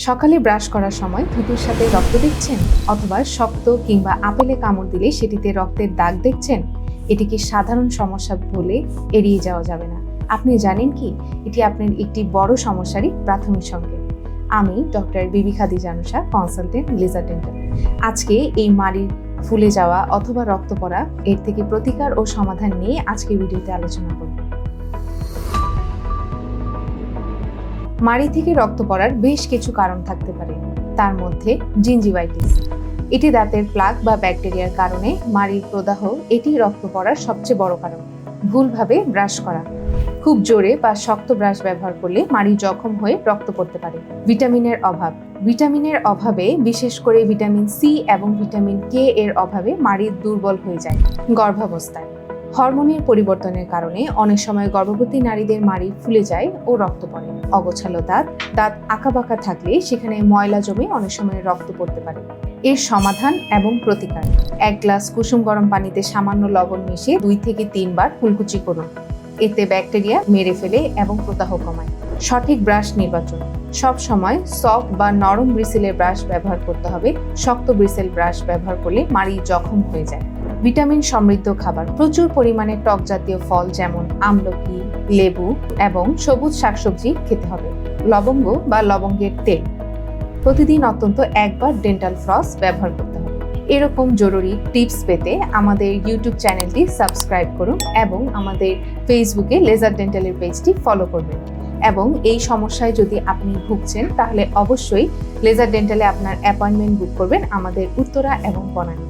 সকালে ব্রাশ করার সময় থুতুর সাথে রক্ত দেখছেন, অথবা শক্ত কিংবা আপেলে কামড় দিলে সেটিতে রক্তের দাগ দেখছেন, এটি কি সাধারণ সমস্যা বলে এড়িয়ে যাওয়া যাবে না। আপনি জানেন কি, এটি আপনার একটি বড় সমস্যারই প্রাথমিক সংকেত। আমি ডক্টর বিবি খাদিজা আনুশা, কনসালটেন্ট লেজার ডেন্টাল। আজকে এই মাড়ির ফুলে যাওয়া অথবা রক্ত পড়া এর থেকে প্রতিকার ও সমাধান নিয়ে আজকের ভিডিওতে আলোচনা করব। মাড়ি থেকে রক্ত পড়ার বেশ কিছু কারণ থাকতে পারে, তার মধ্যে জিঞ্জিভাইটিস। এটি দাঁতের প্লাক বা ব্যাকটেরিয়ার কারণে মাড়ির প্রদাহ, এটি রক্ত পড়ার সবচেয়ে বড় কারণ। ভুলভাবে ব্রাশ করা, খুব জোরে বা শক্ত ব্রাশ ব্যবহার করলে মাড়ি জখম হয়ে রক্ত পড়তে পারে। ভিটামিনের অভাব, ভিটামিনের অভাবে, বিশেষ করে ভিটামিন সি এবং ভিটামিন কে এর অভাবে মাড়ি দুর্বল হয়ে যায়। গর্ভাবস্থায় হরমোনের পরিবর্তনের কারণে অনেক সময় গর্ভবতী নারীদের মাড়ি ফুলে যায় ও রক্ত পড়ে। অগোছালো দাঁত, দাঁত আঁকাবাঁকা থাকলে সেখানে ময়লা জমে অনেক সময় রক্ত পড়তে পারে। এর সমাধান এবং প্রতিকার: 1 গ্লাস কুসুম গরম পানিতে সামান্য লবণ মিশিয়ে 2 থেকে 3 বার কুলকুচি করুন। এতে ব্যাকটেরিয়া মেরে ফেলে এবং প্রদাহ কমায়। সঠিক ব্রাশ নির্বাচন: সব সময় সফট বা নরম ব্রিসেলের ব্রাশ ব্যবহার করতে হবে। শক্ত ব্রিসেল ব্রাশ ব্যবহার করলে মাড়ি জখম হয়ে যায়। ভিটামিন সমৃদ্ধ খাবার: প্রচুর পরিমাণে টক জাতীয় ফল যেমন আমলকি, লেবু এবং সবুজ শাকসবজি খেতে হবে। লবঙ্গ বা লবঙ্গের তেল: প্রতিদিন অন্তত 1 বার ডেন্টাল ফ্লস ব্যবহার করতে হবে। এরকম জরুরি টিপস পেতে আমাদের ইউটিউব চ্যানেলটি সাবস্ক্রাইব করুন এবং আমাদের ফেসবুকে লেজার ডেন্টালের পেজটি ফলো করবেন। এবং এই সমস্যায় যদি আপনি ভুগছেন তাহলে অবশ্যই লেজার ডেন্টালে আপনার অ্যাপয়েন্টমেন্ট বুক করবেন আমাদের উত্তরা এবং বনানী।